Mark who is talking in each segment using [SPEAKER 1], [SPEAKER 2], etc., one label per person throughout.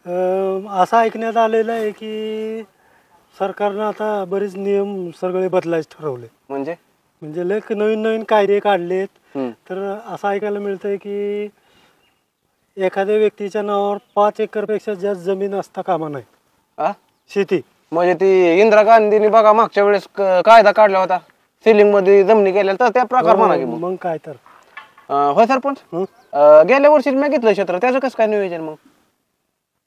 [SPEAKER 1] असं ऐकण्यात आलेलं आहे की सरकारनं आता बरेच नियम सगळे बदलायचे ठरवले. म्हणजे लय नवीन नवीन कायदे काढलेत. तर असं ऐकायला मिळतंय की एखाद्या व्यक्तीच्या नावावर 5 एकरपेक्षा जास्त जमीन असता कामा नये शेती.
[SPEAKER 2] म्हणजे ती इंदिरा गांधीने बघा मागच्या वेळेस कायदा काढला होता सिलिंग मध्ये जमिनी गेल्या तर त्या प्रकार म्हणा की
[SPEAKER 1] मग काय तर
[SPEAKER 2] होय सरपंच. गेल्या वर्षी मी घेतलं क्षेत्र त्याचं कसं काय नियोजन मग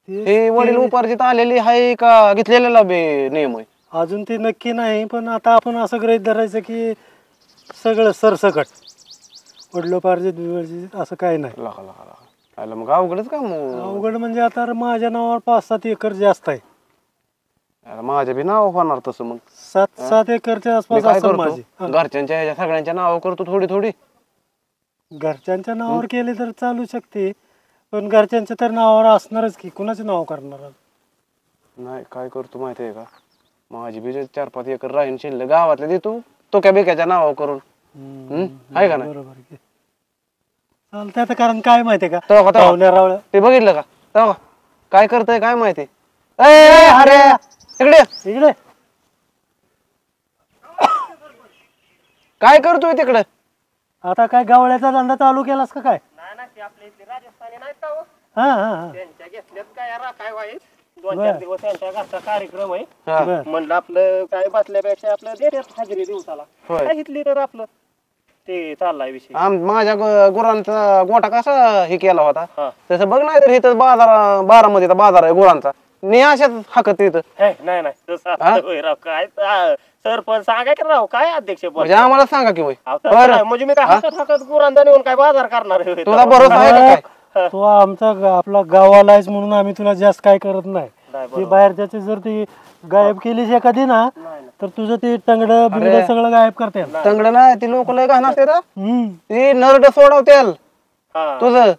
[SPEAKER 2] हे वडील उपार्जित आलेली आहे का घेतलेला नियम आहे
[SPEAKER 1] अजून ते नक्की नाही. पण आता आपण असं गृहीत धरायचं की सगळं सरसकट वडिलोपार्जित विवर्जित असं काही नाही.
[SPEAKER 2] मग अवघडच का
[SPEAKER 1] अवघड म्हणजे आता माझ्या नावावर 5-7 एकर जास्त आहे.
[SPEAKER 2] माझ्या बी नाव होणार तसं मग
[SPEAKER 1] 7 एकरच्या आसपास असेल माझी.
[SPEAKER 2] घरच्यांच्या ह्याच्या सगळ्यांच्या नाव करतो थोडी थोडी.
[SPEAKER 1] घरच्यांच्या नावावर केले तर चालू शकते पण घरच्यांच्या तर नावावर असणारच की कुणाचं नाव करणार.
[SPEAKER 2] नाही काय करतो माहिती आहे का माझी बी 4-5 एकर राहीन शिल्लक गावातल्या देतो तो क्या बेक्याच्या नावावर करून आहे का नाही.
[SPEAKER 1] बरोबर चालतंय आता. कारण काय माहितीये का
[SPEAKER 2] ते बघितलं का तेव्हा काय करतय काय माहिती. अरे इकडे
[SPEAKER 1] इकडे
[SPEAKER 2] काय करतोय तिकडे.
[SPEAKER 1] आता काय गवळ्याचा धंदा चालू केलास का काय.
[SPEAKER 3] दोन-चार दिवस त्यांच्या घरचा कार्यक्रम आहे म्हणलं आपलं काय बसल्यापेक्षा आपलं देण्यात हजेरी दिवसाला काय घेतली तर आपलं ते चाललाय विषय.
[SPEAKER 2] माझ्या गुरांचा गोठा कसा हे केला होता तसं बघ नाही तर इथं बारामध्ये बाजार आहे गुरांचा नि अशाच हाकत इथं.
[SPEAKER 3] नाही नाही तसं राव काय सरपंच सांगा की राव काय अध्यक्ष
[SPEAKER 2] म्हणजे आम्हाला सांगा की
[SPEAKER 3] म्हणजे मी काय हाकत गुरांचा नेऊन काय बाजार करणार आहे.
[SPEAKER 2] तुला भरोसा आहे का काय.
[SPEAKER 1] तो आमचा आपला गावालाच म्हणून आम्ही तुला जास्त काय करत नाही. ती बाहेरच्याची जर ती गायब केलीस एखादी ना तर तुझं ते टंगड बिंगड सगळं गायब करते.
[SPEAKER 2] टंगड नाही ती लोक लय घाण असते ती नरड सोडवतेल तुझं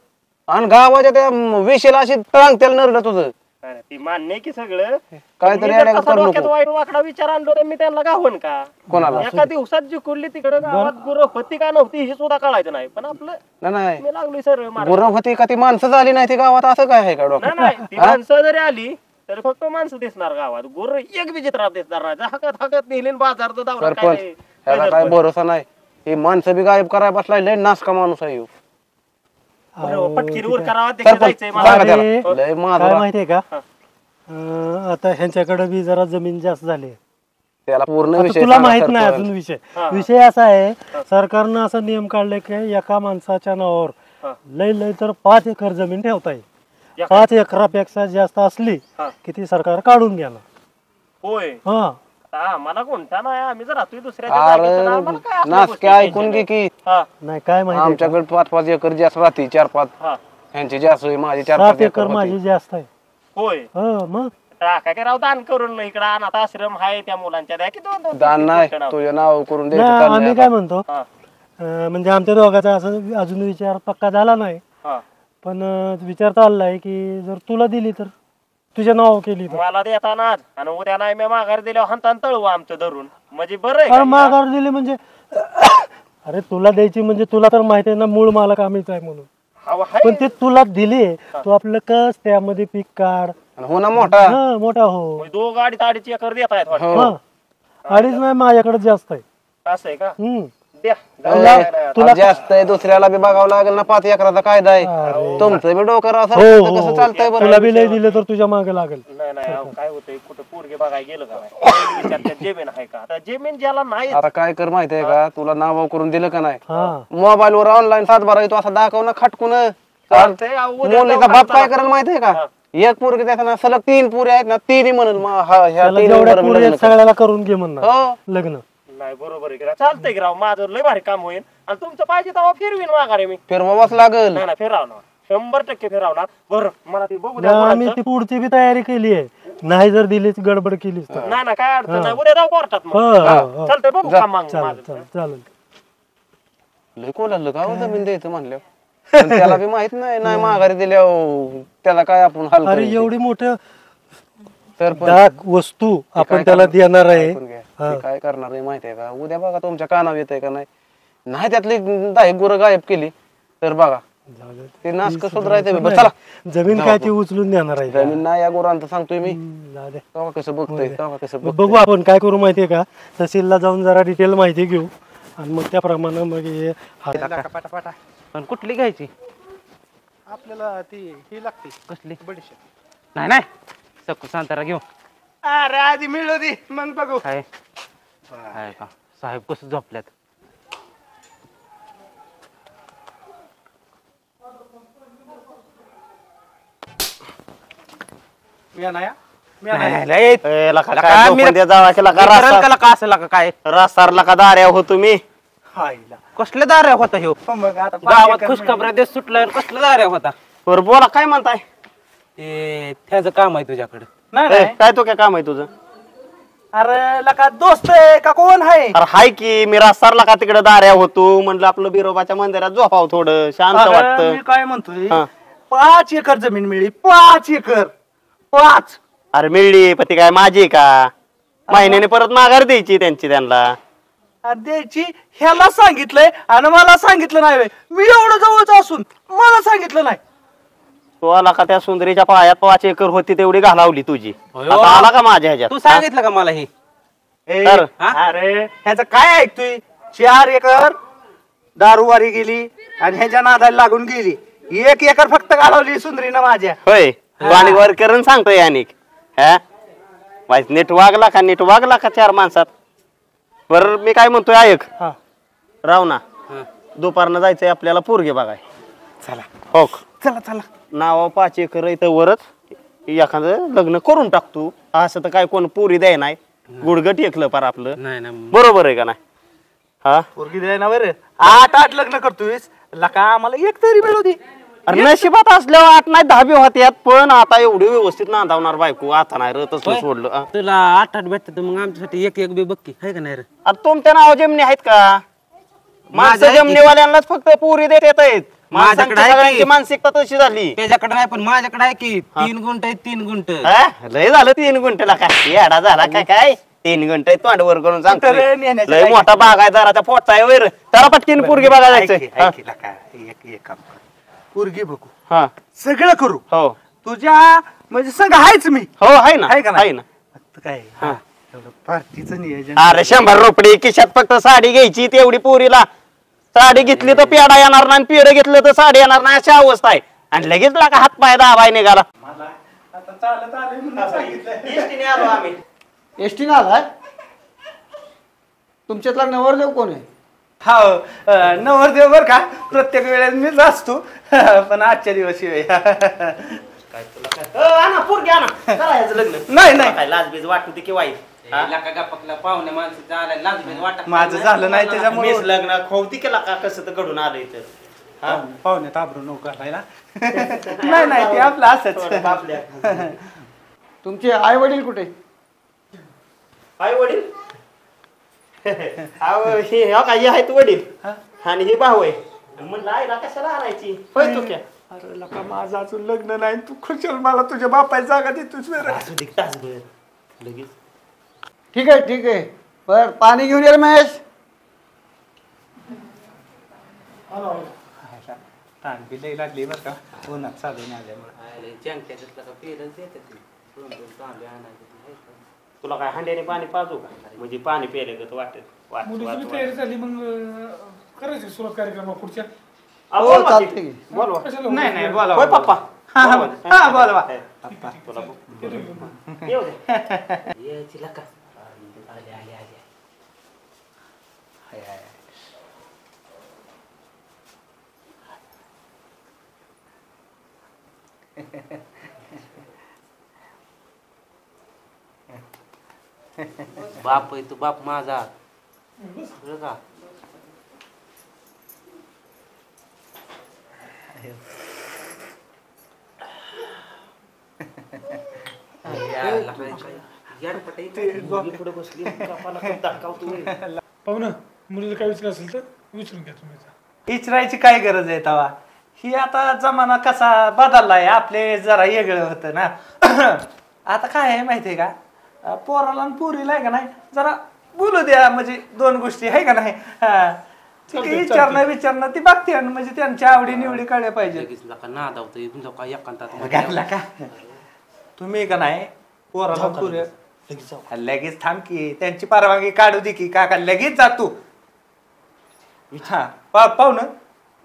[SPEAKER 2] आणि गावाच्या त्या विषेला अशी टांगतेल नरड तुझं.
[SPEAKER 3] ती मान्य की सगळं
[SPEAKER 2] काहीतरी
[SPEAKER 3] वाईट वाकडा विचार आणलो तर मी त्यांना गावन का
[SPEAKER 2] कोणाला
[SPEAKER 3] एका दिवसात जिंकली तिकडे गावात गुरं होती का नव्हती हे सुद्धा कळायचं नाही. पण आपलं
[SPEAKER 2] नाही
[SPEAKER 3] मी लागलोय सर
[SPEAKER 2] गुरं होती का ती माणसं झाली नाही ती गावात असं काय आहे का डॉक्टर.
[SPEAKER 3] नाही ती माणसं जरी आली तर फक्त माणसं दिसणार गावात गुरं एक बी चित्रात दिसणार नाही. हाकत हाकत नेली बाजार
[SPEAKER 2] त्याला काय भरोसा नाही. ही माणसं बी गायब करायला बसलाय लय नास का माणूस आहे.
[SPEAKER 3] पटकीवर करावा
[SPEAKER 1] काय माहितीये का आता ह्यांच्याकडे बी जरा जमीन जास्त झाली.
[SPEAKER 2] त्याला पूर्ण
[SPEAKER 1] तुला माहित नाही अजून विषय असा आहे सरकारनं असा नियम काढलाय की एका माणसाच्या नावावर लय तर 5 एकर जमीन ठेवता येईल. 5 एकरापेक्षा जास्त असली की ती सरकार काढून घेणार.
[SPEAKER 3] होय मला कोणता नाही आम्ही जर राहतोय
[SPEAKER 2] दुसऱ्या ऐकून घे की
[SPEAKER 1] नाही काय माहिती
[SPEAKER 2] आमच्याकडे 5-5 एकर जास्त राहते 4-5 ह्यांची जास्त माझी
[SPEAKER 1] 4-5 एकर माझी जास्त आहे.
[SPEAKER 3] होय
[SPEAKER 1] मग
[SPEAKER 3] काय राव दान करून इकडे अनाथ आश्रम आहे त्या मुलांच्या द्या की
[SPEAKER 2] दान नाही तुझ्या नाव करून द्यायचं.
[SPEAKER 1] आम्ही काय म्हणतो म्हणजे आमच्या दोघांचा असं अजून विचार पक्का झाला नाही पण विचार चाललाय की जर तुला दिली तर तुझ्या नाव केली
[SPEAKER 3] मला देताना आणि उद्या नाही मी माघार दिल्यावर हातान तळू आमचं धरून म्हणजे बरं
[SPEAKER 1] माघार दिली म्हणजे अरे तुला द्यायची म्हणजे तुला तर माहिती आहे ना मूळ मालक आम्हीच आहे म्हणून. पण ते तुला दिली तू आपलं कस त्यामध्ये पीक काढ
[SPEAKER 2] हो ना मोठा
[SPEAKER 1] हो.
[SPEAKER 3] 2-2.5 एकर देत आहेत
[SPEAKER 1] 2.5 नाही माझ्याकडे जास्त आहे.
[SPEAKER 3] असं आहे का
[SPEAKER 2] तुला जास्त आहे दुसऱ्याला बी बघावं लागेल ना 5 एकराचा कायदा आहे तुमचं बी डोकर कसं चालतंय
[SPEAKER 1] तुला बी लय दिलं तर तुझ्या मागे लागेल.
[SPEAKER 3] नाही काय होतंय कुठं पोरगे बघायला गेलं का जमीन आहे का आता जमीन ज्याला नाही
[SPEAKER 2] आता काय कर माहितीये का तुला नाव करून दिलं का नाही मोबाईल वर ऑनलाईन 7-12 येतो असं दाखव ना खटकून मुलीचा बाप काय करेल माहितीये का एक पोरगी त्याचा सलग 3 पुरे आहेत ना 3 म्हणून
[SPEAKER 1] सगळ्याला करून घे म्हणणार लग्न.
[SPEAKER 3] नाही बरोबर आहे चालतंय की राव माझं लय भारी काम होईल आणि तुमचं पाहिजे तेव्हा फिरवीन माघारी मी
[SPEAKER 2] फिरवाच लागल.
[SPEAKER 3] नाही फिरावणार 100% फिरावणार. बरं मला ती बघू
[SPEAKER 1] आम्ही ती पुढची बी तयारी केली आहे. नाही जर दिली गडबड केली
[SPEAKER 3] नाही काय अडचण नाही उद्या जाऊ कोर्टात चालतंय बघू काम मग
[SPEAKER 1] चालेल.
[SPEAKER 2] लय कोणाला गाव जमीन द्यायचं म्हणलं त्याला बी माहित नाही माघारी दिल्यावर त्याला काय आपण हाल.
[SPEAKER 1] अरे एवढी मोठं वस्तू आपण त्याला देणार आहे
[SPEAKER 2] काय करणार आहे माहितीये का उद्या बघा तुमच्या कानावर येत आहे का नाही त्यातली 10 गुरं गायब केली तर बघा ते नासक सुधारायचं बरं, चला.
[SPEAKER 1] जमीन काय ती उचलून देणार आहे का?
[SPEAKER 2] जमीन नाही या गुरांचं सांगतोय मी.
[SPEAKER 1] जाऊ दे.
[SPEAKER 2] तेव्हा कसं बघतोय तेव्हा कसं बघतोय.
[SPEAKER 1] बघू आपण काय करू माहितीये का, तहसीलला जाऊन जरा डिटेल माहिती घेऊ आणि मग त्याप्रमाणे मग हे
[SPEAKER 2] पण कुठली घ्यायची?
[SPEAKER 3] आपल्याला ती ही लागते
[SPEAKER 2] कसली?
[SPEAKER 3] बडीशेप.
[SPEAKER 2] नाही नाही सकू सांतारा घेऊ.
[SPEAKER 3] अरे आधी मिळू दे मग बघू.
[SPEAKER 2] काय का साहेब कसं झोपल्यात?
[SPEAKER 3] रस्तारला का दार्या हो तुम्ही?
[SPEAKER 2] कसल्या दाऱ्या होता ह्यो? गावात खुशखबऱ्या देत सुटलाय, कसल्या दाऱ्या होता?
[SPEAKER 3] बरं बोला काय म्हणताय?
[SPEAKER 2] ते त्याचं काम आहे तुझ्याकडे.
[SPEAKER 3] काय तो काय काम आहे तुझं?
[SPEAKER 2] अरे लका दोस्त आहे का कोण आहे?
[SPEAKER 3] अरे हाय की मी रस्तारला का तिकडे दार्या होतो म्हणलं आपलं बिरोबाच्या मंदिरात झोपाव थोडं शांत वाटतं.
[SPEAKER 4] मी काय म्हणतोय,
[SPEAKER 3] हा.
[SPEAKER 4] 5 एकर जमीन मिळली, 5 एकर 5.
[SPEAKER 3] अरे मिळली पण ती काय माझी आहे का? महिन्याने परत माघार द्यायची त्यांची त्यांना.
[SPEAKER 4] द्यायची ह्याला सांगितलंय आणि मला सांगितलं नाही व्हय. मी एवढं जवळच असून मला सांगितलं नाही.
[SPEAKER 3] तो आला का त्या सुंदरीच्या पायात 5 एकर होती तेवढी घालावली तुझी. आता आला का माझ्या ह्याच्यात?
[SPEAKER 2] तू सांगितलं का मला हे?
[SPEAKER 3] तर
[SPEAKER 4] अरे ह्याचं काय ऐकतोय? 4 एकर दारूवारी गेली आणि ह्याच्या नादाला लागून गेली. 1 एकर फक्त घालवली सुंदरीनं माझ्या.
[SPEAKER 3] होय तू वर करून सांगतोय अनेक नीट वागला का नीट वागला का 4 माणसात? बर मी काय म्हणतोय ऐक. राव ना दुपारनं जायचंय आपल्याला पोरगे बघाय.
[SPEAKER 4] चला
[SPEAKER 3] हो
[SPEAKER 4] चला चला.
[SPEAKER 3] नाव 5 एकर इथं वरच एखादं लग्न करून टाकतो. असं तर काय कोण पोरी द्याय नाही. गुडगट एकलं पार आपलं.
[SPEAKER 2] नाही नाही
[SPEAKER 3] बरोबर आहे का नाही? हा
[SPEAKER 4] पोरगी द्याय ना बरं. 8 लग्न करतोय लका, आम्हाला एक तरी मिळू दे.
[SPEAKER 3] अरे नशिबात असल्यावर 8 नाही 10 बी होत्यात. पण आता एवढी व्यवस्थित नांदावणार बायको आता नाही रतच सोडलं.
[SPEAKER 2] तुला 8 भेटत मग आमच्यासाठी एक एक बी बक्की आहे का नाही रे?
[SPEAKER 3] आता तुमच्या नाव जमिनी आहेत का? माझ्या जमिनीवाल्यांनाच फक्त पुरी देत येत.
[SPEAKER 2] माझ्याकडे आहे की?
[SPEAKER 3] सगळ्यांची मानसिकता तशी झाली.
[SPEAKER 2] त्याच्याकडे नाही पण माझ्याकडे आहे की 3 गुंठ आहेत 3 गुंठ.
[SPEAKER 3] हा? लय झालं 3 गुंठेला काय येडा झाला काय काय 3 गुंठे तोंडवर करून सांगतो.
[SPEAKER 4] तर नेण्याचं
[SPEAKER 3] लय
[SPEAKER 4] काय?
[SPEAKER 3] मोठा बाग आहे जराचा पोटचा आहे वैर. त्याला पटकीन पोरगी बघायला
[SPEAKER 4] ऐक
[SPEAKER 3] जायचंय.
[SPEAKER 4] की, ऐक की लका, एक काम कर. पोरगी बघू,
[SPEAKER 3] हा
[SPEAKER 4] सगळं करू.
[SPEAKER 3] हो
[SPEAKER 4] तुझ्या म्हणजे संग आहेच मी.
[SPEAKER 3] हो आहे ना
[SPEAKER 4] आहे का नाही?
[SPEAKER 3] आहे ना.
[SPEAKER 4] फक्त काय एवढं पार्टीचं नियोजन.
[SPEAKER 3] अरे 100 रुपये खिशात फक्त साडी घ्यायची तेवढी पोरीला. साडी घेतली तर पेडा येणार नाही, पेड घेतलं तर साडी येणार नाही अशी अवस्था आहे. आणि लगेच लागा हात पाय दाबाय निघाला.
[SPEAKER 4] आता चालत आलोय म्हणून सांगितलं.
[SPEAKER 3] एसटीने आलो आम्ही.
[SPEAKER 5] एसटीनं आलाय? तुमच्यातला नवरदेव कोण आहे?
[SPEAKER 4] हा नवरदेव बर का, प्रत्येक वेळेस मीच असतो पण आजच्या दिवशी
[SPEAKER 3] आणा पोरगी आणा. करा ह्याचं लग्न.
[SPEAKER 4] नाही नाही
[SPEAKER 3] काय लाजबीज वाटू दे की वाईट.
[SPEAKER 2] पाहुणे माणसं झालं लाजबीज वाटत
[SPEAKER 4] माझं झालं नाही त्याच्यामुळे.
[SPEAKER 3] मीच लग्न खोवती केला का कसं तर घडून आलंय तर.
[SPEAKER 4] पाहुणे ताबरू नौका ना. नाही नाही ते आपलं असंच.
[SPEAKER 3] आपल्या
[SPEAKER 5] तुमचे आई वडील कुठे?
[SPEAKER 3] आई वडील हे काय आहेत वडील आणि ही भाऊ आहे. म्हणलं आईला कशाला आणायची होय तू क्या?
[SPEAKER 4] अरे लका माझं अजून लग्न नाही, तू खुशाल मला तुझ्या बापाची जागा देतोस बरं.
[SPEAKER 3] असू दे तासभर लगेच.
[SPEAKER 5] ठीक आहे ठीक आहे. बर पाणी घेऊन ये रे महेश.
[SPEAKER 4] ताण बी लई लागली बरं का, उन्हात चालून आल्यामुळे.
[SPEAKER 3] तुला काय हांड्याने पाणी पाजू का? म्हणजे पाणी प्यायला गत वाटत
[SPEAKER 6] मुलीची तयारी झाली मग करायची सुरुवात कार्यक्रम पुढच्या.
[SPEAKER 5] हो चालते की.
[SPEAKER 3] बोलवा.
[SPEAKER 4] नाही नाही बोला
[SPEAKER 3] होय पप्पा.
[SPEAKER 4] हा बोलवा.
[SPEAKER 3] तुला येऊ दे.
[SPEAKER 2] बाप आहे तू बाप माझा बरं का?
[SPEAKER 6] पाहू ना मुलीला काय विचार असेल तर विचारून घ्या तुम्ही.
[SPEAKER 4] इचरायची काय गरज आहे तवा? ही आता जमाना कसा बदललाय, आपले जरा वेगळं होतं ना. आता काय आहे माहितीये का, पोराला आणि पोरीला आहे का नाही जरा बोलू द्या, म्हणजे 2 गोष्टी आहे का नाही. विचारणं ती बघते आणि म्हणजे त्यांच्या आवडी निवडी काढल्या पाहिजे का तुम्ही का नाही पोराला पुरे लगेच थांब की त्यांची परवानगी काढू दे की काका लगेच जा तू पाहुणं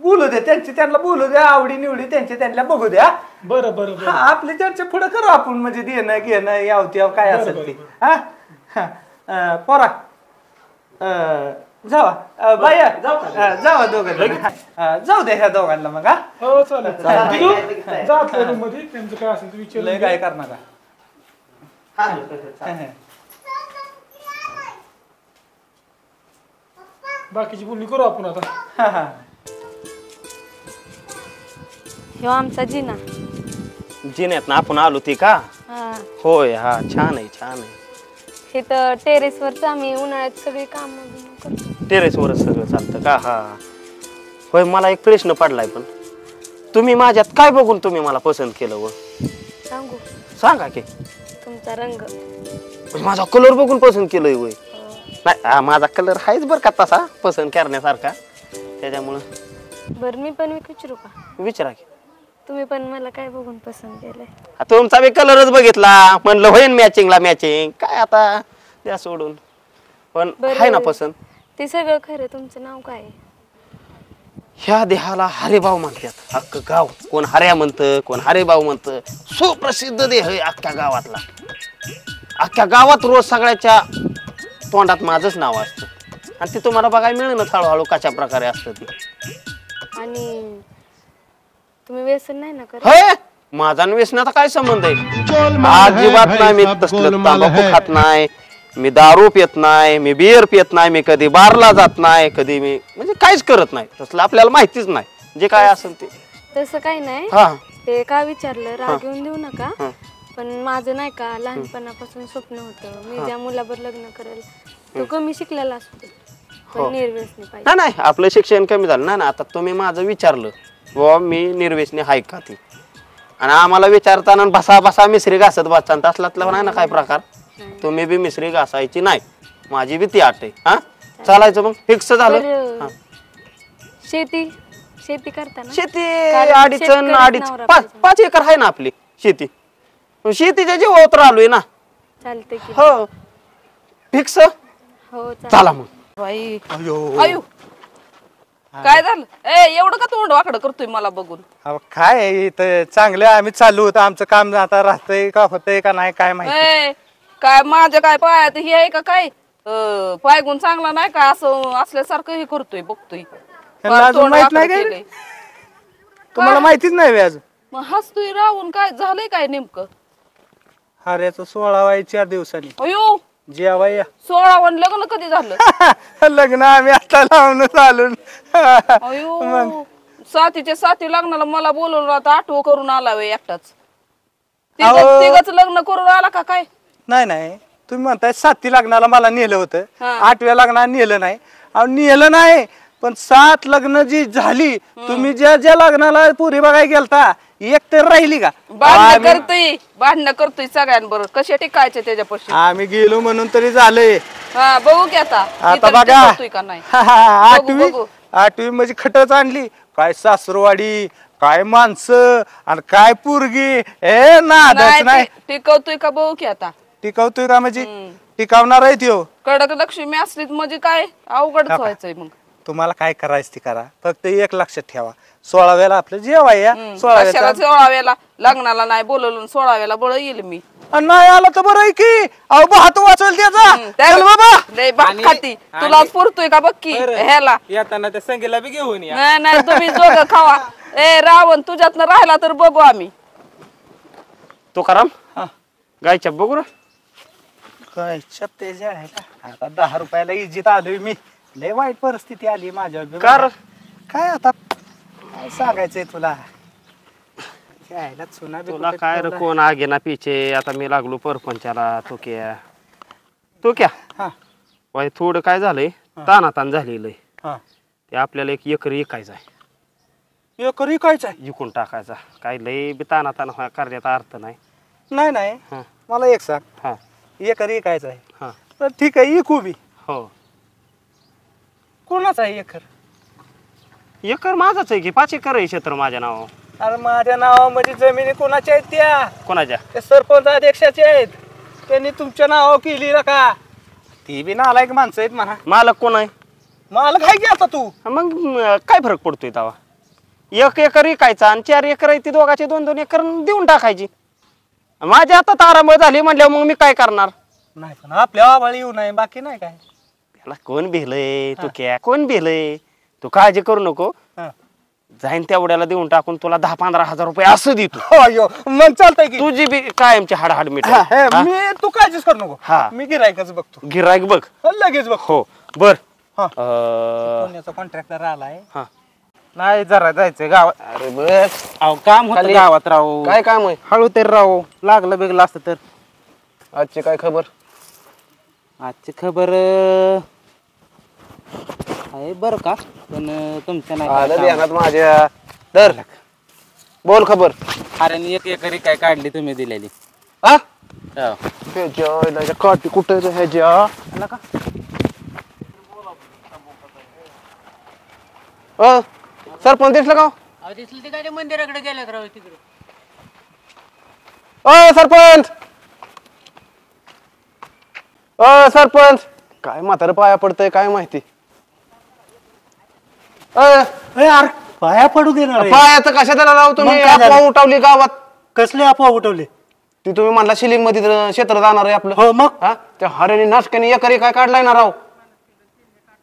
[SPEAKER 4] बोलू दे त्यांना बोलू द्या आवडी निवडी त्यांना बघू द्या
[SPEAKER 6] बरं
[SPEAKER 4] आपली चर्चा पुढे करू आपण म्हणजे देणं घेणं याव काय असेल ते हा पोरा जावा बाया जावा दोघं जाऊ दे ह्या दोघांना मग हा
[SPEAKER 6] हो चालेल जा आपल्या room मध्ये त्यांचं काय असेल ते विचारून
[SPEAKER 4] लय
[SPEAKER 6] घे.
[SPEAKER 4] काय करणार का
[SPEAKER 6] बाकीची बोलणी करू आपण आता
[SPEAKER 7] ह्यो आमचा जिना
[SPEAKER 3] जिन्यात ना आपण आलो ती का
[SPEAKER 7] हा
[SPEAKER 3] होय हा छान आहे
[SPEAKER 7] हे तर टेरेसवरच आम्ही उन्हाळ्यात सगळी कामं करतो.
[SPEAKER 3] टेरेसवरच सगळं चालतं का हा होय मला एक प्रश्न पडलाय पण तुम्ही माझ्यात काय बघून तुम्ही मला पसंत केलं व
[SPEAKER 7] सांगू
[SPEAKER 3] सांगा की
[SPEAKER 7] तुमचा रंग
[SPEAKER 3] माझा कलर बघून पसंत केलंय वय नाही माझा कलर आहेच बरं का तसा पसंत करण्यासारखा त्याच्यामुळं
[SPEAKER 7] बरं मी पण विचारू का
[SPEAKER 3] विचारा की
[SPEAKER 7] तुम्ही पण मला काय बघून पसंत केलंय
[SPEAKER 3] तुमचा बी कलरच बघितला म्हणलं होईन मॅचिंग काय आता द्या सोडून पण आहे ना पसंत
[SPEAKER 7] ते सगळं खरं तुमचं नाव काय आहे?
[SPEAKER 3] ह्या देहाला हरिभाऊ म्हणतात अख्खं गाव कोण हऱ्या म्हणतं कोण हरिभाऊ म्हणतं सुप्रसिद्ध देह आहे अख्ख्या गावातला अख्ख्या गावात रोज सगळ्याच्या तोंडात माझंच नाव असतं आणि ते तुम्हाला बघायला मिळेलच हळूहळू कशा प्रकारे असतं ते
[SPEAKER 7] आणि तुम्ही व्यसन नाही ना करत
[SPEAKER 3] हे माझा आणि व्यसनाचा काय संबंध आहे अजिबात नाही मी तसलं तंबाखू खात नाही मी दारू पित नाही मी बियर पित नाही मी कधी बारला जात नाही कधी मी म्हणजे काहीच करत नाही तसलं आपल्याला माहितीच नाही जे काय असेल ते
[SPEAKER 7] तसं काही नाही
[SPEAKER 3] हा
[SPEAKER 7] ते का विचारलं राग घेऊन देऊ नका पण माझं नाही का लहानपणापासून स्वप्न होतं मी ज्या मुलावर लग्न करेल तो कमी शिकलेला असू दे पण निर्व्यसनी पाहिजे
[SPEAKER 3] नाही आपलं शिक्षण कमी झालं ना आता तुम्ही माझं विचारलं व मी निर्व्यसनी हाय का ती आणि आम्हाला विचारताना बसा मिसरी घासत बसताना तसलातला नाही ना काय प्रकार तुम्ही बी मिसरी घासायची नाही माझी बी ती आट आहे हा चालायचं मग फिक्स झालं
[SPEAKER 7] बरं, शेती करताना
[SPEAKER 3] शेती
[SPEAKER 7] कारण
[SPEAKER 3] अडीच
[SPEAKER 7] नवरा
[SPEAKER 3] 5 एकर आहे ना आपली शेती शेतीच्या जीवावर आलोय ना
[SPEAKER 7] चालते की
[SPEAKER 3] हो फिक्स
[SPEAKER 7] हो
[SPEAKER 3] चला मग
[SPEAKER 8] बाई आयु काय झालं एवढं का तोंड वाकडं करतोय मला बघून
[SPEAKER 4] काय आहे इथं चांगलं आम्ही चालू होतं आमचं काम आता राहतंय का होतंय का नाही काय माहिती
[SPEAKER 8] काय माझ्या काय पायात हे आहे का काय पायगुण चांगला नाही का असं असल्यासारखं हे करतोय बघतोय
[SPEAKER 4] ह्यांना अजून
[SPEAKER 8] तोंड
[SPEAKER 4] माहित नाही
[SPEAKER 8] वाकडं
[SPEAKER 4] काय
[SPEAKER 8] केलंय.
[SPEAKER 4] तुम्हाला माहितीच नाही अजून
[SPEAKER 8] मग हसतोय राहून काय झालंय काय नेमकं
[SPEAKER 4] हार्याचं 16 वाय 4 दिवसांनी
[SPEAKER 8] अयो
[SPEAKER 4] जेवाय
[SPEAKER 8] 16 लग्न कधी झालं
[SPEAKER 4] लग्न आम्ही आता लावून चालून
[SPEAKER 8] अयो साथीच्या साथी लग्नाला मला बोलवलं आता आठवं करून आला वे एकटाच तिघच लग्न करून आला का काय
[SPEAKER 4] नाही तुम्ही म्हणताय 7 लग्नाला मला नेलं होतं
[SPEAKER 8] हा.
[SPEAKER 4] 8व्या लग्नाला नेलं नाही अहो नेलं नाही पण 7 लग्न जी झाली तुम्ही ज्या लग्नाला पुरी बघायला गेलता एक तर राहिली का
[SPEAKER 8] भांडणं करतोय सगळ्यांबरोबर कसे टिकायचे त्याच्यापाशी
[SPEAKER 4] आम्ही गेलो म्हणून तरी झालंय
[SPEAKER 8] हा बघू की आता
[SPEAKER 4] आता
[SPEAKER 8] इतर
[SPEAKER 4] बघा
[SPEAKER 8] करतोय का नाही बघू, बघू.
[SPEAKER 4] 8वी म्हणजे खटच आणली काय सासरवाडी काय माणसं आणि काय पोरगी नादच नाही
[SPEAKER 8] टिकवतोय का बघू की आता
[SPEAKER 4] टिकवतोय का म्हणजे टिकावणार आहे त्यो
[SPEAKER 8] कडक लक्ष्मी असली म्हणजे काय अवघडच व्हायचंय मग
[SPEAKER 4] तुम्हाला काय करायचं ती करा फक्त एक लक्षात ठेवा 16व्याला आपलं जेवाय या 16व्याचा
[SPEAKER 8] 16व्याला लग्नाला नाही बोलवलं 16व्याला बळ येईल मी
[SPEAKER 4] नाही आला तर बरं आहे की अहो भात वाचवेल त्याचा चल बाबा
[SPEAKER 8] लय भात खाती तुला पुरतोय का बघ की ह्याला
[SPEAKER 2] येताना त्या संगीला बी घेऊन या
[SPEAKER 8] नाही तुम्ही जोग खावा रावण तुझ्यातनं राहिला तर बघू आम्ही
[SPEAKER 3] तुकाराम गायच्या बघू ना
[SPEAKER 4] काय ते जे आहे का आता 10 रुपयाला इज्जत आलोय मी लय वाईट परिस्थिती आली माझ्यावर
[SPEAKER 3] कार
[SPEAKER 4] काय आता काय सांगायचंय तुला
[SPEAKER 3] तुला काय रे कोण आगे ना पिचे आता मी लागलो परपंचाला तो क्या
[SPEAKER 4] हा
[SPEAKER 3] वाय थोडं काय झालंय तानातान झालेलं
[SPEAKER 4] हा
[SPEAKER 3] ते आपल्याला 1 एकर विकायचा आहे
[SPEAKER 4] एकरी कायच आहे
[SPEAKER 3] विकून टाकायचा काय लय बी तानातान करण्याचा अर्थ नाही
[SPEAKER 4] नाही
[SPEAKER 3] हा
[SPEAKER 4] मला एक सांग
[SPEAKER 3] हा
[SPEAKER 4] एकरी कायच आहे
[SPEAKER 3] हा
[SPEAKER 4] तर ठीक आहे इकू बी
[SPEAKER 3] हो
[SPEAKER 4] कोणाचा आहे एकर
[SPEAKER 3] एकर माझाच आहे की 5 एकर आहे क्षेत्र माझ्या नावावर.
[SPEAKER 4] अरे माझ्या नावामध्ये जमिनी कोणाच्या आहेत त्या?
[SPEAKER 3] कोणाच्या?
[SPEAKER 4] ते सरपंच अध्यक्षाचे आहेत. त्यांनी तुमच्या नावावर केली ना का? ती बी नालायक माणसं आहेत म्हणा.
[SPEAKER 3] मालक कोण आहे?
[SPEAKER 4] मालक आहे की आता तू?
[SPEAKER 3] मग काय फरक पडतोय तवा? 1 एकर विकायचा आणि 4 एकर आहे ती दोघाचे 2-2 एकर देऊन टाकायची. माझ्या आता तारांबळ झाली म्हणल्यावर मग मी काय करणार?
[SPEAKER 4] नाही पण आपल्या आबाळी येऊ नये बाकी नाही काय.
[SPEAKER 3] त्याला कोण भिलय तू क्या कोण भिलय? तू काळजी करू नको.
[SPEAKER 4] हा.
[SPEAKER 3] जाईन तेवढ्याला देऊन टाकून तुला 10-15 हजार रुपये असं देतो.
[SPEAKER 4] अयो मग चालतंय की.
[SPEAKER 3] तुझी बी कायमची हाड मिट.
[SPEAKER 4] मी तू काळजीच करू नको.
[SPEAKER 3] हा.
[SPEAKER 4] मी गिरायकच बघतो.
[SPEAKER 3] गिराईक बघ.
[SPEAKER 4] लगेच बघ.
[SPEAKER 3] हो बर.
[SPEAKER 4] हा.
[SPEAKER 3] अं,
[SPEAKER 4] पुण्याचा कॉन्ट्रॅक्टर आलाय.
[SPEAKER 3] हा.
[SPEAKER 2] नाही जरा जायचंय गावात.
[SPEAKER 3] अरे बस
[SPEAKER 2] अहो काम होतं
[SPEAKER 3] खाली.
[SPEAKER 2] गावात राहू.
[SPEAKER 3] काय काम आहे?
[SPEAKER 2] हळू तर राहू. लागलं बिगलं असतं तर.
[SPEAKER 3] आजची काय खबर?
[SPEAKER 2] आजची खबर आहे बरं का पण तुमच्या नाही
[SPEAKER 3] आलं
[SPEAKER 2] काय
[SPEAKER 3] ध्यानात माझ्या. तर बोल खबर.
[SPEAKER 2] अरे 1 एकरी काय काढली तुम्ही दिलेली.
[SPEAKER 3] हा?
[SPEAKER 2] हो.
[SPEAKER 3] ह्याच्या काठी कुठे ह्याच्या
[SPEAKER 2] का
[SPEAKER 3] सरपंच दिसलं का?
[SPEAKER 5] दिसली काय मंदिराकडे गेल्यात राव तिकडे.
[SPEAKER 3] सरपंच सरपंच काय म्हातारं पाया पडतंय काय माहिती.
[SPEAKER 1] यार पाया पडू देणार आहे.
[SPEAKER 3] पायाचं कशाला लावतो तुम्ही?
[SPEAKER 1] मग काय झालं?
[SPEAKER 3] अफवा उठवली गावात.
[SPEAKER 1] कसले अफवा उठवले?
[SPEAKER 3] ती तुम्ही म्हणला शिलिंग मध्ये क्षेत्र जाणार आहे आपलं.
[SPEAKER 1] हो मग
[SPEAKER 3] हा त्या हरेने नाशकाने एकरी काय काढलाय ना राव.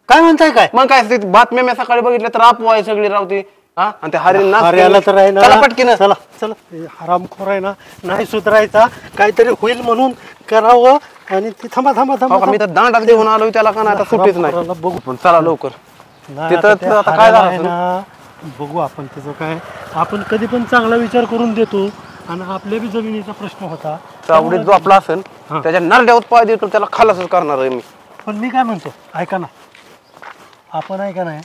[SPEAKER 1] काय म्हणताय काय?
[SPEAKER 3] मग काय ती बातम्या मी सकाळी बघितल्या तर अफवा आहे सगळी राव ती. हा आणि त्या हरेने
[SPEAKER 1] हरियाला तर आहे ना.
[SPEAKER 3] चला पटकीन.
[SPEAKER 1] चला चला हरामखोर आहे ना. नाही सुधारायचा काहीतरी होईल म्हणून करावं आणि ती थांबा थांबा थांबा.
[SPEAKER 3] मी तर दांडात देऊन आलो त्याला का नाही आता सुट्टीच नाही.
[SPEAKER 1] हरामखोराला बघू.
[SPEAKER 3] पण चला लवकर.
[SPEAKER 1] नाही,
[SPEAKER 3] तिथं
[SPEAKER 1] आता त्या
[SPEAKER 3] आता काय
[SPEAKER 1] हऱ्याला
[SPEAKER 3] झालं
[SPEAKER 1] आहे
[SPEAKER 3] असेल?
[SPEAKER 1] ना, बघू आपण त्याचं काय. आपण कधी पण चांगला विचार करून देतो आणि आपल्या बी जमिनीचा प्रश्न होता.
[SPEAKER 3] चावडीत जो आपला असेल त्याच्या नरड्यावर पाय देतो त्याला खालासच करणार आहे मी.
[SPEAKER 1] पण मी काय म्हणतो ऐका ना, आपण ऐका ना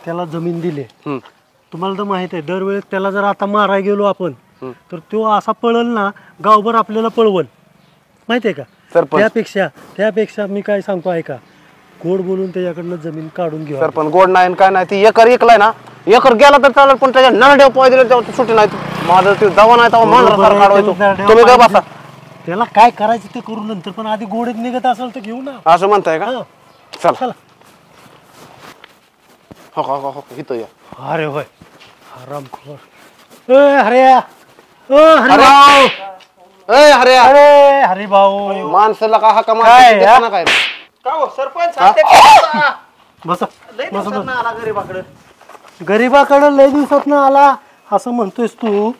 [SPEAKER 1] त्याला जमीन दिली. तुम्हाला तर माहित आहे दरवेळेस त्याला जर आता मारायला गेलो आपण तर तो असा पळल ना गावभर आपल्याला पळवल माहिती आहे का.
[SPEAKER 3] सरपंच.
[SPEAKER 1] त्यापेक्षा मी काय सांगतो ऐका, गोड बोलून त्याच्याकडनं जमीन काढून घेऊ.
[SPEAKER 3] पण गोड नाही काय नाही ती एकर एकलाय ना. एकर गेला तर चालेल पण त्याच्या नरड्यावर पाय दिले तेव्हा सुट्टी नाही. माझं ते जवा नाही तेव्हा मांजरा काढवायचो. तुम्ही काय बसा.
[SPEAKER 1] त्याला काय करायचं ते करू नंतर, पण आधी गोडीत निघत असेल तर घेऊ ना.
[SPEAKER 3] असं म्हणताय का?
[SPEAKER 1] हा.
[SPEAKER 3] चला
[SPEAKER 1] चला.
[SPEAKER 3] हो हो हो इथं या.
[SPEAKER 1] अरे होय हरामखोर. हर्या हरिभाऊ.
[SPEAKER 3] अरे
[SPEAKER 1] अरे हरिभाऊ
[SPEAKER 3] माणसाला का हाका
[SPEAKER 1] काय, हा?
[SPEAKER 3] मारता काय
[SPEAKER 4] का हो सरपंच?
[SPEAKER 1] बसा बसा. गरीबाकडे लय दिवसात ना आला असं म्हणतोयस तू.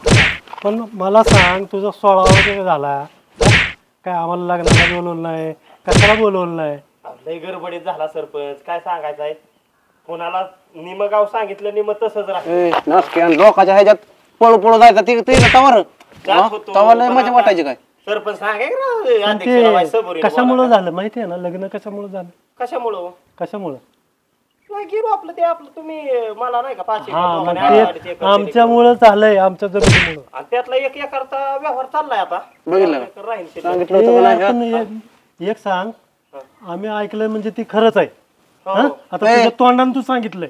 [SPEAKER 1] पण मला सांग तुझा 16वा वगैरे झाला काय? आम्हाला लग्नाला बोलवलं नाही, कशाला बोलवलं नाही?
[SPEAKER 3] लय गडबडीत झाला सरपंच. काय सांगायचं आहे? कोणाला निम गाव सांगितलं निम तसंच राहतं. लोकांच्या ह्याच्यात पळू पळू जायचं ती तवर तवा लय मजा वाटायची काय. सरपंच
[SPEAKER 1] पण ते कशामुळं झालं माहिती आहे ना? लग्न कशामुळं झालं? कशामुळं
[SPEAKER 3] गेलो आपलं ते आपलं तुम्ही मला नाही का 5
[SPEAKER 1] हा मग ते आमच्यामुळं झालंय, आमच्या जमिनीमुळं.
[SPEAKER 3] आणि त्यातला 1 एकरचा व्यवहार चाललाय आता. बघितलं
[SPEAKER 1] एक सांग, आम्ही ऐकलंय म्हणजे ती खरंच आहे. हा? आता तुझ्या तोंडाने तू सांगितलंय.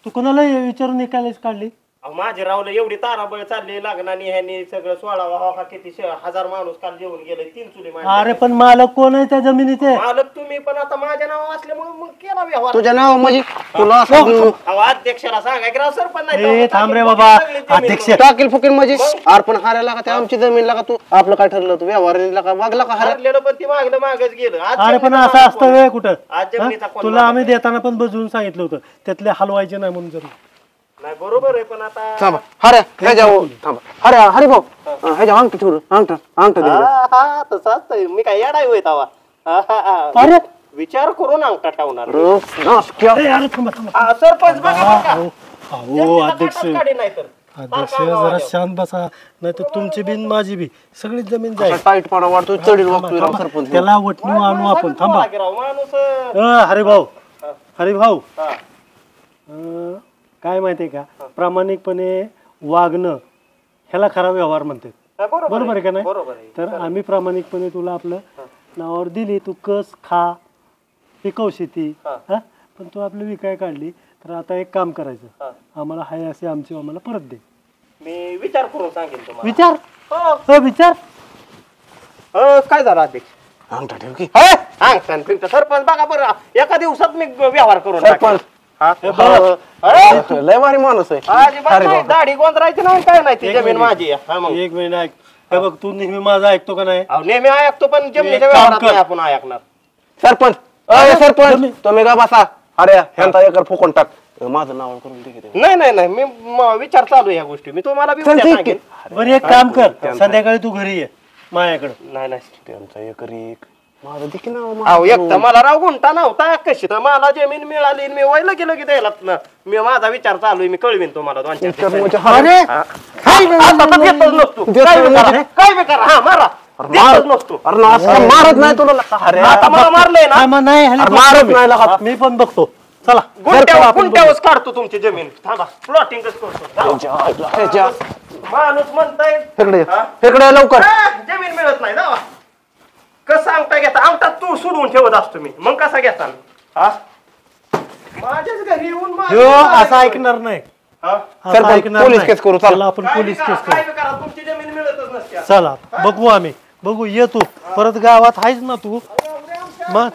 [SPEAKER 1] तू कोणाला विचारून एकालाच काढली?
[SPEAKER 3] माझे रावलं एवढी ताराबळ चालली लग्नाने ह्यांनी सगळं 16 हो का किती 1000 माणूस काल जेवून गेले. 3 चुली
[SPEAKER 1] अरे पण मालक कोण आहे त्या जमिनीचे?
[SPEAKER 3] मालक तुम्ही, पण आता माझ्या नाव असल्यामुळे मग केला व्यवहार.
[SPEAKER 2] तुझ्या नाव म्हणजे तुला
[SPEAKER 3] अध्यक्षाला सांगा की राव सरपंच नाही
[SPEAKER 1] ए थांब रे बाबा. अध्यक्ष
[SPEAKER 2] टाकील फुकील म्हणजे अर्पण हारायला का? ते आमची जमीन लागा. तू आपलं काय ठरलं? तू व्यवहार का वागला का?
[SPEAKER 3] हरलेलं पण ती मागच गेलं. आज
[SPEAKER 1] अरे पण असं असतं वेळ कुठं?
[SPEAKER 3] आज जमिनीचा
[SPEAKER 1] हा? तुला आम्ही देताना पण बजवून सांगितलं होतं त्यातले हलवायचे नाही म्हणून. जर
[SPEAKER 3] नाही बरोबर आहे पण आता
[SPEAKER 2] थांबा हऱ्या ह्याच्या थांबा हऱ्या हरी भाऊ ह्याच्या अंगठी ठेवलं अंगठा
[SPEAKER 3] हा तसाच मी काय येडाय होय तवा.
[SPEAKER 1] अरे
[SPEAKER 3] विचार करून अंगठा ठेवणार.
[SPEAKER 1] अरे थांबा थांबा.
[SPEAKER 3] सरपंच बघा
[SPEAKER 1] अहो अध्यक्ष
[SPEAKER 3] नाही तर
[SPEAKER 1] अध्यक्ष जरा शांत बसा, नाही तर तुमची बिन माझी बी सगळी जमीन जाईल.
[SPEAKER 2] टाईट पाडा वाटतो चढील वागतोय राव सरपंच.
[SPEAKER 1] त्याला वटणू आणू आपण. थांबा
[SPEAKER 3] माणूस.
[SPEAKER 1] हरिभाऊ काय माहितीये का, प्रामाणिकपणे वागणं ह्याला खरा व्यवहार म्हणतात. बरोबर आहे का नाही? तर आम्ही प्रामाणिकपणे तुला आपलं नावावर दिली, तू कस खा पिकव शेती. हा पण तू आपली विकाय काढली तर आता एक काम करायचं, आम्हाला हाय असे आमची आम्हाला परत दे.
[SPEAKER 3] मी विचार करून सांगेन तुम्हाला.
[SPEAKER 1] विचार हो विचार.
[SPEAKER 3] काय झालं अध्यक्ष?
[SPEAKER 2] अंगठा ठेव की.
[SPEAKER 3] सरपंच बघा बरं, एका दिवसात मी व्यवहार करून
[SPEAKER 2] सरपंच.
[SPEAKER 3] टाकेन.
[SPEAKER 2] लय भारी माणूस आहे.
[SPEAKER 3] अजिबात नाही, दाढी गोंधरायची नाही काय नाही, ती जमीन माझी आहे. हा मग.
[SPEAKER 1] एक महिना ऐक. हे बघ तू नेहमी माझा ऐकतो का नाही?
[SPEAKER 3] अहो, नेहमी ऐकतो पण जमिनीच्या
[SPEAKER 1] एक काम
[SPEAKER 3] व्यवहारात
[SPEAKER 1] कर.
[SPEAKER 3] नाही आपण ऐकणार.
[SPEAKER 2] सरपंच सरपंच तुम्ही का बसा. अरे ह्यांचा एकर फुकून टाक. माझं नाव करून दे की ते.
[SPEAKER 3] नाही नाही नाही, मी विचार चालू आहे या गोष्टी, मी तुम्हाला बी
[SPEAKER 2] चल,
[SPEAKER 3] उद्या
[SPEAKER 2] ठीक
[SPEAKER 3] सांगेन.
[SPEAKER 1] बरं एक काम कर, संध्याकाळी तू घरी ये माझ्याकडे.
[SPEAKER 3] नाही नाही,
[SPEAKER 2] त्यांचा एकर एक माझं दे की नाव.
[SPEAKER 3] अहो एक तर मला राव गुंठा नव्हता, कशी तर मला जमीन मिळाली, मी वयला गेलो की द्यायला. मी माझा विचार चालू आहे, मी कळवीन तुम्हाला 2-4 दिवसांनी.
[SPEAKER 1] अरे
[SPEAKER 3] आता तर देतच नसतो. काय बी करा, काय बी करा, हा मारा, देतच नसतो.
[SPEAKER 2] अरे ना असं मारत नाही तुला. अरे
[SPEAKER 3] आता मला मारलंय ना,
[SPEAKER 1] नाही
[SPEAKER 2] मारत नाही लगा.
[SPEAKER 1] मी पण बघतो. चला
[SPEAKER 3] गुंट्यावरच काढतो तुमची जमीन. थांबा, प्लॉटिंगच करतो. माणूस म्हणताय
[SPEAKER 2] इकडे लवकर.
[SPEAKER 3] जमीन मिळत नाही, जावा. कसं अंगठा घेता? अंगठा तू सोडून ठेवत असतो मी, मग कसा घेता? माझ्याच घरी येऊन
[SPEAKER 1] ह्यो असं ऐकणार नाही. असं ऐकणार
[SPEAKER 2] पोलीस
[SPEAKER 1] नाही.
[SPEAKER 2] केस करू. चला
[SPEAKER 1] आपण पोलीस केस
[SPEAKER 3] काय
[SPEAKER 1] करू.
[SPEAKER 3] बी करा, तुमची जमीन मिळतच नसते.
[SPEAKER 1] चला बघू आम्ही बघू. ये तू परत गावात आहेस ना तू मग.